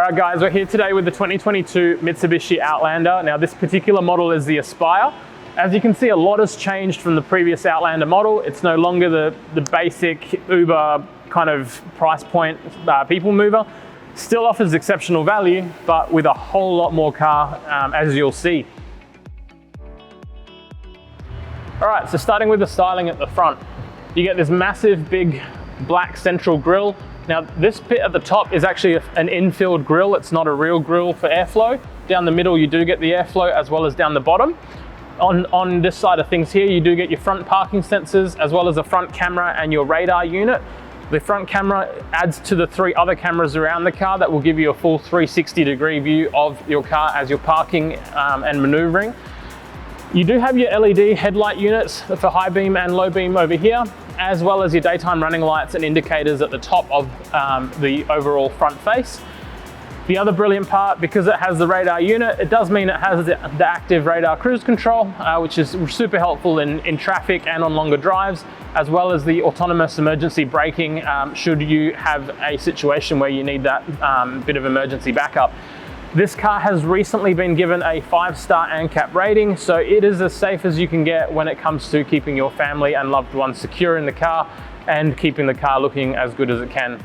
All right guys, we're here today with the 2022 Mitsubishi Outlander. Now this particular model is the Aspire. As you can see, a lot has changed from the previous Outlander model. It's no longer the basic Uber kind of price point people mover. Still offers exceptional value, but with a whole lot more car, as you'll see. All right, so starting with the styling at the front, you get this massive big black central grille. Now this bit at the top is actually an infilled grille. It's not a real grille for airflow. Down the middle you do get the airflow as well as down the bottom. On this side of things here, you do get your front parking sensors as well as a front camera and your radar unit. The front camera adds to the 3 other cameras around the car that will give you a full 360-degree view of your car as you're parking and maneuvering. You do have your LED headlight units for high beam and low beam over here, as well as your daytime running lights and indicators at the top of the overall front face. The other brilliant part, because it has the radar unit, it does mean it has the active radar cruise control, which is super helpful in traffic and on longer drives, as well as the autonomous emergency braking should you have a situation where you need that bit of emergency backup. This car has recently been given a 5-star ANCAP rating, so it is as safe as you can get when it comes to keeping your family and loved ones secure in the car and keeping the car looking as good as it can.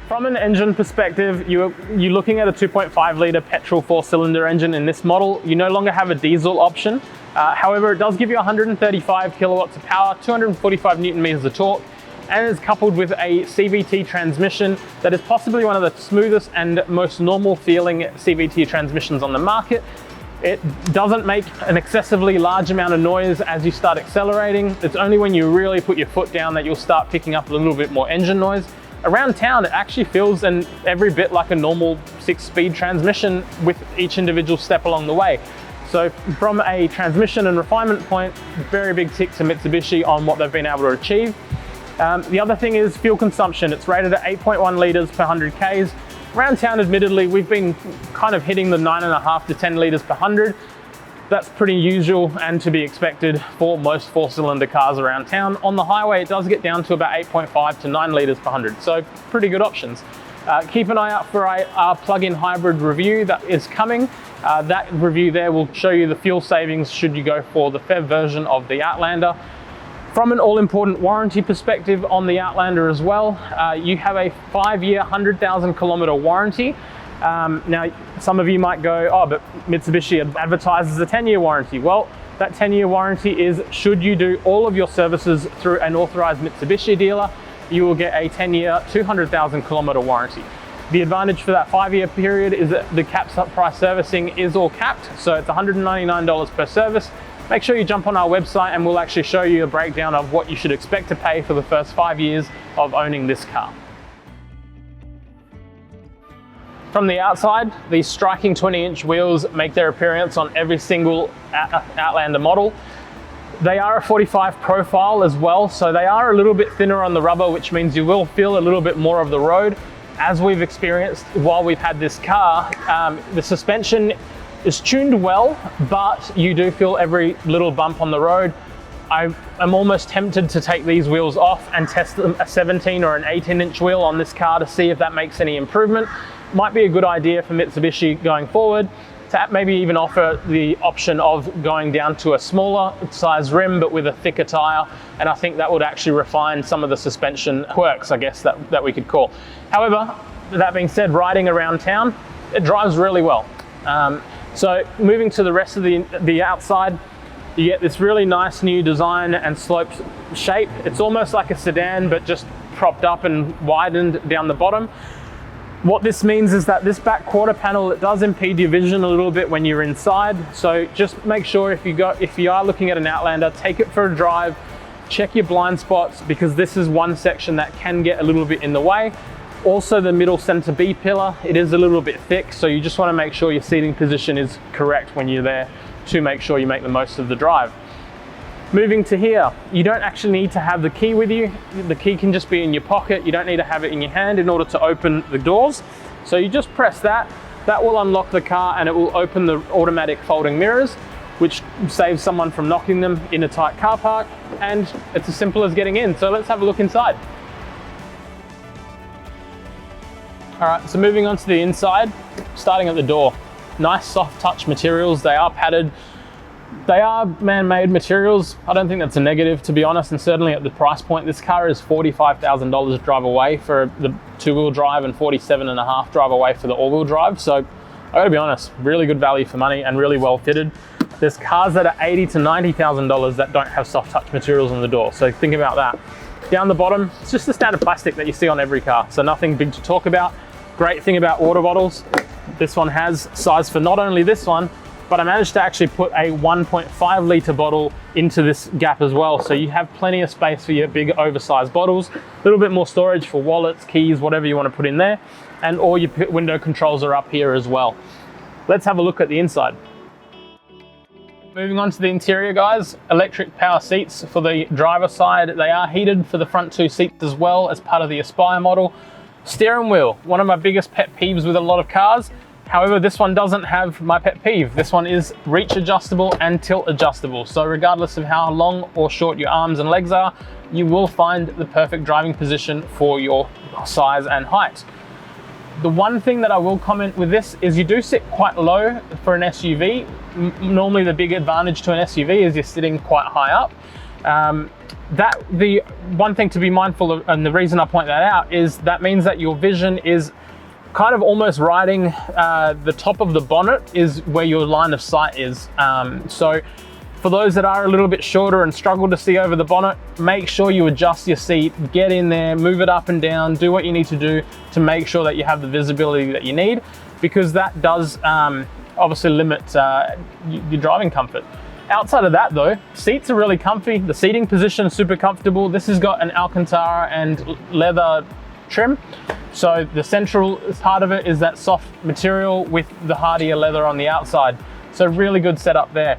From an engine perspective, you're looking at a 2.5 litre petrol 4-cylinder engine in this model. You no longer have a diesel option. However, it does give you 135 kilowatts of power, 245 Newton meters of torque, and is coupled with a CVT transmission that is possibly one of the smoothest and most normal feeling CVT transmissions on the market. It doesn't make an excessively large amount of noise as you start accelerating. It's only when you really put your foot down that you'll start picking up a little bit more engine noise. Around town, it actually feels every bit like a normal 6-speed transmission with each individual step along the way. So from a transmission and refinement point, very big tick to Mitsubishi on what they've been able to achieve. The other thing is fuel consumption. It's rated at 8.1 litres per 100 Ks. Around town, admittedly, we've been kind of hitting the 9.5 to 10 litres per 100. That's pretty usual and to be expected for most 4-cylinder cars around town. On the highway, it does get down to about 8.5 to 9 litres per 100, so pretty good options. Keep an eye out for our plug-in hybrid review that is coming. That review there will show you the fuel savings should you go for the FEV version of the Outlander. From an all-important warranty perspective on the Outlander as well, you have a 5-year, 100,000 kilometer warranty. Now, some of you might go, oh, but Mitsubishi advertises a 10-year warranty. Well, that 10-year warranty is should you do all of your services through an authorized Mitsubishi dealer, you will get a 10-year, 200,000 kilometer warranty. The advantage for that 5-year period is that the capped price servicing is all capped, so it's $199 per service. Make sure you jump on our website and we'll actually show you a breakdown of what you should expect to pay for the first 5 years of owning this car. From the outside, these striking 20-inch wheels make their appearance on every single Outlander model. They are a 45 profile as well, so they are a little bit thinner on the rubber, which means you will feel a little bit more of the road. As we've experienced while we've had this car, the suspension is tuned well, but you do feel every little bump on the road. I'm almost tempted to take these wheels off and test a 17 or an 18-inch wheel on this car to see if that makes any improvement. Might be a good idea for Mitsubishi going forward to maybe even offer the option of going down to a smaller size rim but with a thicker tire, and I think that would actually refine some of the suspension quirks, I guess, that we could call. However, that being said, riding around town, it drives really well. So moving to the rest of the outside, you get this really nice new design and sloped shape. It's almost like a sedan, but just propped up and widened down the bottom. What this means is that this back quarter panel, it does impede your vision a little bit when you're inside. So just make sure if you are looking at an Outlander, take it for a drive, check your blind spots, because this is one section that can get a little bit in the way. Also, the middle center B pillar, it is a little bit thick, so you just want to make sure your seating position is correct when you're there to make sure you make the most of the drive. Moving to here, you don't actually need to have the key with you. The key can just be in your pocket. You don't need to have it in your hand in order to open the doors. So you just press that. That will unlock the car and it will open the automatic folding mirrors, which saves someone from knocking them in a tight car park. And it's as simple as getting in. So let's have a look inside. All right, so moving on to the inside, starting at the door. Nice soft touch materials. They are padded. They are man-made materials. I don't think that's a negative, to be honest, and certainly at the price point. This car is $45,000 drive away for the two-wheel drive and $47.5 drive away for the all-wheel drive. So I gotta be honest, really good value for money and really well fitted. There's cars that are $80,000 to $90,000 that don't have soft touch materials on the door. So think about that. Down the bottom, it's just the standard plastic that you see on every car. So nothing big to talk about. Great thing about water bottles, this one has size for not only this one, but I managed to actually put a 1.5 litre bottle into this gap as well. So you have plenty of space for your big oversized bottles, a little bit more storage for wallets, keys, whatever you want to put in there. And all your window controls are up here as well. Let's have a look at the inside. Moving on to the interior, guys, electric power seats for the driver side. They are heated for the front two seats as well as part of the Aspire model. Steering wheel, one of my biggest pet peeves with a lot of cars. However, this one doesn't have my pet peeve. This one is reach adjustable and tilt adjustable. So regardless of how long or short your arms and legs are, you will find the perfect driving position for your size and height. The one thing that I will comment with this is you do sit quite low for an SUV. Normally the big advantage to an SUV is you're sitting quite high up. The one thing to be mindful of, and the reason I point that out, is that means that your vision is kind of almost riding the top of the bonnet is where your line of sight is. So for those that are a little bit shorter and struggle to see over the bonnet, make sure you adjust your seat, get in there, move it up and down, do what you need to do to make sure that you have the visibility that you need, because that does obviously limit your driving comfort. Outside of that though, seats are really comfy. The seating position is super comfortable. This has got an Alcantara and leather trim. So the central part of it is that soft material with the hardier leather on the outside. So really good setup there.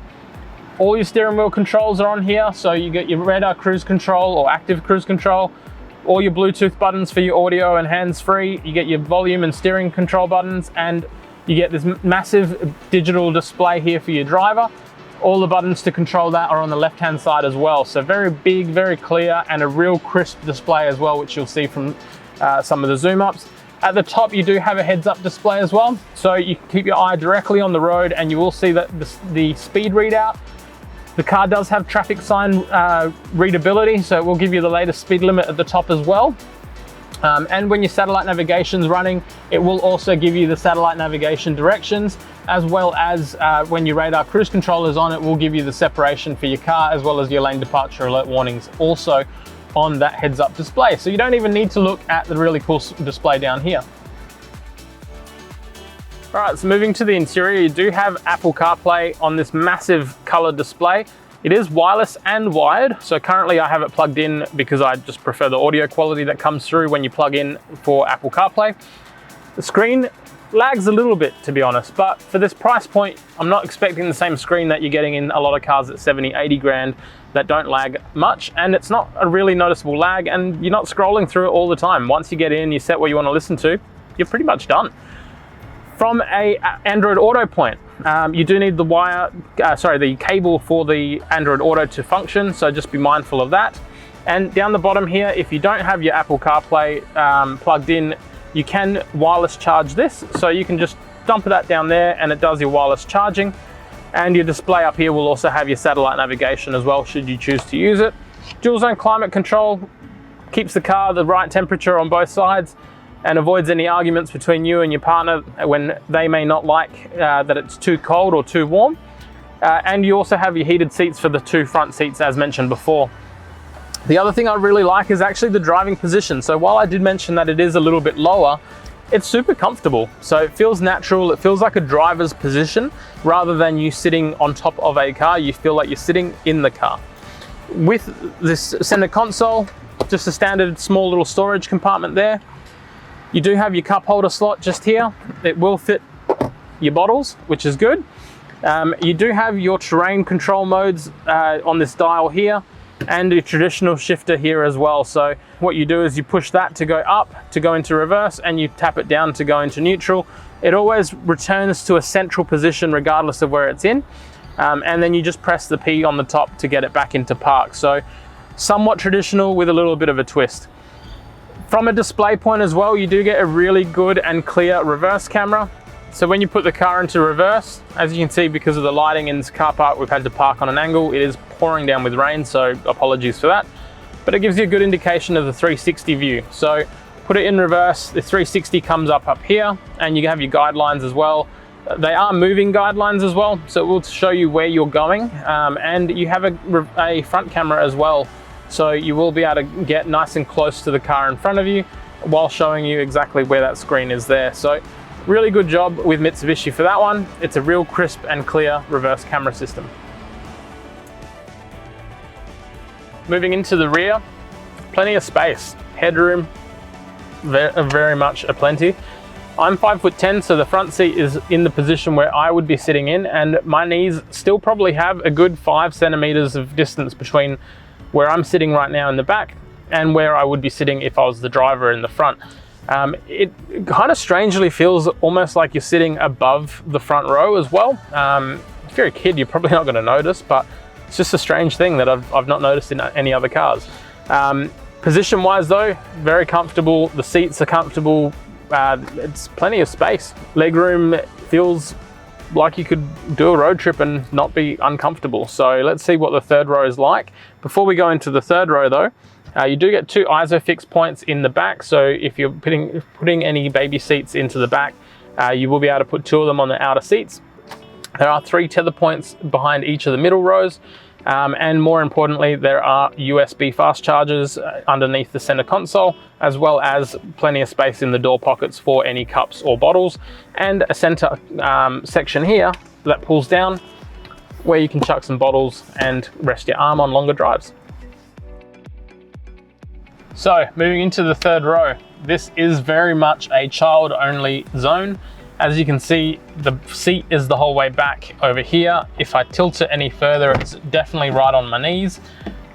All your steering wheel controls are on here. So you get your radar cruise control or active cruise control, all your Bluetooth buttons for your audio and hands-free. You get your volume and steering control buttons, and you get this massive digital display here for your driver. All the buttons to control that are on the left-hand side as well. So very big, very clear, and a real crisp display as well, which you'll see from some of the zoom ups. At the top, you do have a heads-up display as well. So you can keep your eye directly on the road and you will see that the speed readout. The car does have traffic sign readability, so it will give you the latest speed limit at the top as well. And when your satellite navigation is running, it will also give you the satellite navigation directions, as well as when your radar cruise control is on, it will give you the separation for your car, as well as your lane departure alert warnings also on that heads-up display. So you don't even need to look at the really cool display down here. All right, so moving to the interior, you do have Apple CarPlay on this massive color display. It is wireless and wired. So currently I have it plugged in because I just prefer the audio quality that comes through when you plug in for Apple CarPlay. The screen lags a little bit, to be honest, but for this price point, I'm not expecting the same screen that you're getting in a lot of cars at 70, 80 grand that don't lag much. And it's not a really noticeable lag, and you're not scrolling through it all the time. Once you get in, you set what you want to listen to, you're pretty much done. From a Android Auto point, you do need the cable for the Android Auto to function, so just be mindful of that. And down the bottom here, if you don't have your Apple CarPlay plugged in, you can wireless charge this. So you can just dump that down there and it does your wireless charging. And your display up here will also have your satellite navigation as well, should you choose to use it. Dual zone climate control keeps the car the right temperature on both sides and avoids any arguments between you and your partner when they may not like that it's too cold or too warm. And you also have your heated seats for the two front seats, as mentioned before. The other thing I really like is actually the driving position. So while I did mention that it is a little bit lower, it's super comfortable. So it feels natural. It feels like a driver's position rather than you sitting on top of a car. You feel like you're sitting in the car. With this center console, just a standard small little storage compartment there. You do have your cup holder slot just here. It will fit your bottles, which is good. You do have your terrain control modes on this dial here, and a traditional shifter here as well. So what you do is you push that to go up to go into reverse, and you tap it down to go into neutral. It always returns to a central position regardless of where it's in. And then you just press the P on the top to get it back into park. So somewhat traditional with a little bit of a twist. From a display point as well, you do get a really good and clear reverse camera. So when you put the car into reverse, as you can see, because of the lighting in this car park, we've had to park on an angle. It is pouring down with rain, so apologies for that. But it gives you a good indication of the 360 view. So put it in reverse, the 360 comes up here, and you have your guidelines as well. They are moving guidelines as well, so it will show you where you're going. And you have a front camera as well. So you will be able to get nice and close to the car in front of you while showing you exactly where that screen is there. So really good job with Mitsubishi for that one. It's a real crisp and clear reverse camera system. Moving into the rear, plenty of space, headroom, very much a plenty. I'm 5'10", so the front seat is in the position where I would be sitting in, and my knees still probably have a good 5 centimeters of distance between where I'm sitting right now in the back and where I would be sitting if I was the driver in the front. It kind of strangely feels almost like you're sitting above the front row as well. If you're a kid, you're probably not going to notice, but it's just a strange thing that I've not noticed in any other cars. Position wise though, very comfortable. The seats are comfortable. It's plenty of space. Legroom feels like you could do a road trip and not be uncomfortable. So let's see what the third row is like. Before we go into the third row though, you do get 2 ISOFIX points in the back. So if you're putting any baby seats into the back, you will be able to put 2 of them on the outer seats. There are 3 tether points behind each of the middle rows. And more importantly, there are USB fast chargers underneath the center console, as well as plenty of space in the door pockets for any cups or bottles, and a center section here that pulls down where you can chuck some bottles and rest your arm on longer drives. So moving into the third row, this is very much a child-only zone. As you can see, the seat is the whole way back over here. If I tilt it any further, it's definitely right on my knees.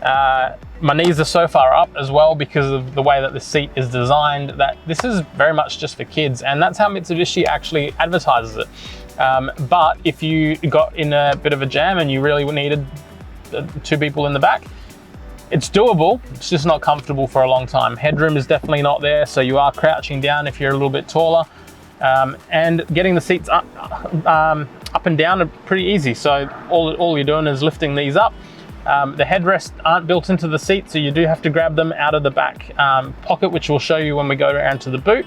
My knees are so far up as well because of the way that the seat is designed, that this is very much just for kids, and that's how Mitsubishi actually advertises it. But if you got in a bit of a jam and you really needed 2 people in the back, it's doable. It's just not comfortable for a long time. Headroom is definitely not there, so you are crouching down if you're a little bit taller. And getting the seats up and down are pretty easy. So all you're doing is lifting these up. The headrests aren't built into the seat, so you do have to grab them out of the back pocket, which we'll show you when we go around to the boot.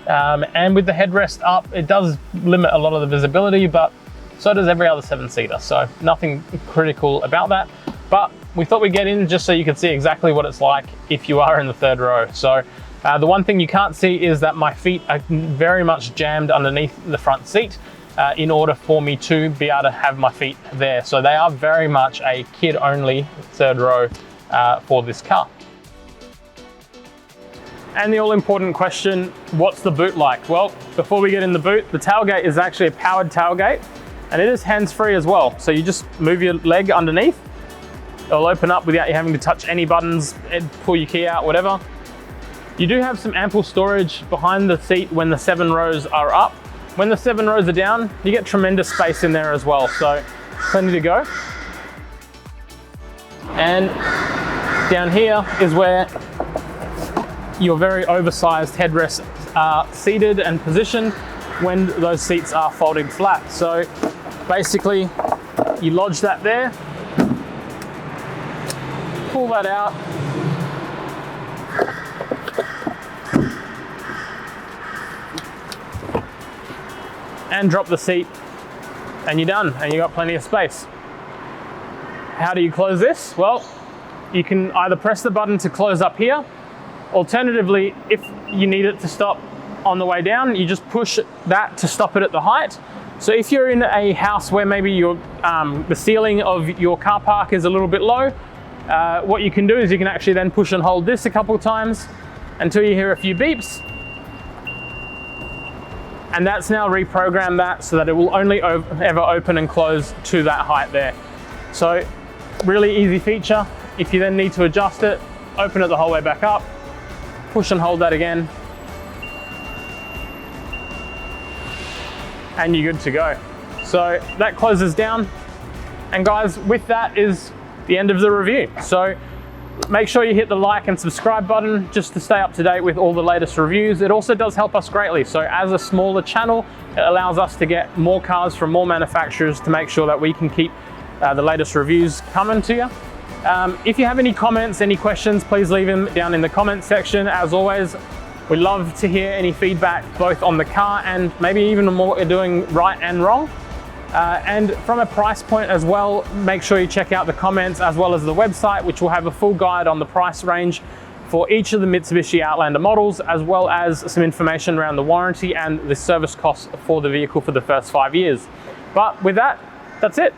And with the headrest up, it does limit a lot of the visibility, but so does every other 7-seater. So nothing critical about that. But we thought we'd get in just so you can see exactly what it's like if you are in the third row. So the one thing you can't see is that my feet are very much jammed underneath the front seat in order for me to be able to have my feet there. So they are very much a kid-only third row for this car. And the all-important question, what's the boot like? Well, before we get in the boot, the tailgate is actually a powered tailgate, and it is hands-free as well. So you just move your leg underneath, it'll open up without you having to touch any buttons, pull your key out, whatever. You do have some ample storage behind the seat when the 7 rows are up. When the 7 rows are down, you get tremendous space in there as well, so plenty to go. And down here is where your very oversized headrests are seated and positioned when those seats are folded flat. So basically, you lodge that there, pull that out, and drop the seat, and you're done, and you got plenty of space. How do you close this? Well, you can either press the button to close up here. Alternatively, if you need it to stop on the way down, you just push that to stop it at the height. So if you're in a house where maybe the ceiling of your car park is a little bit low, what you can do is you can actually then push and hold this a couple of times until you hear a few beeps. And that's now reprogrammed that so that it will only ever open and close to that height there. So really easy feature. If you then need to adjust it, open it the whole way back up, push and hold that again, and you're good to go. So that closes down. And guys, with that is the end of the review. So Make sure you hit the like and subscribe button just to stay up to date with all the latest reviews. It also does help us greatly. So as a smaller channel, it allows us to get more cars from more manufacturers to make sure that we can keep the latest reviews coming to you. If you have any comments, any questions, please leave them down in the comment section. As always, we love to hear any feedback both on the car and maybe even on what you're doing right and wrong. And from a price point as well, make sure you check out the comments as well as the website, which will have a full guide on the price range for each of the Mitsubishi Outlander models, as well as some information around the warranty and the service costs for the vehicle for the first 5 years. But with that, that's it.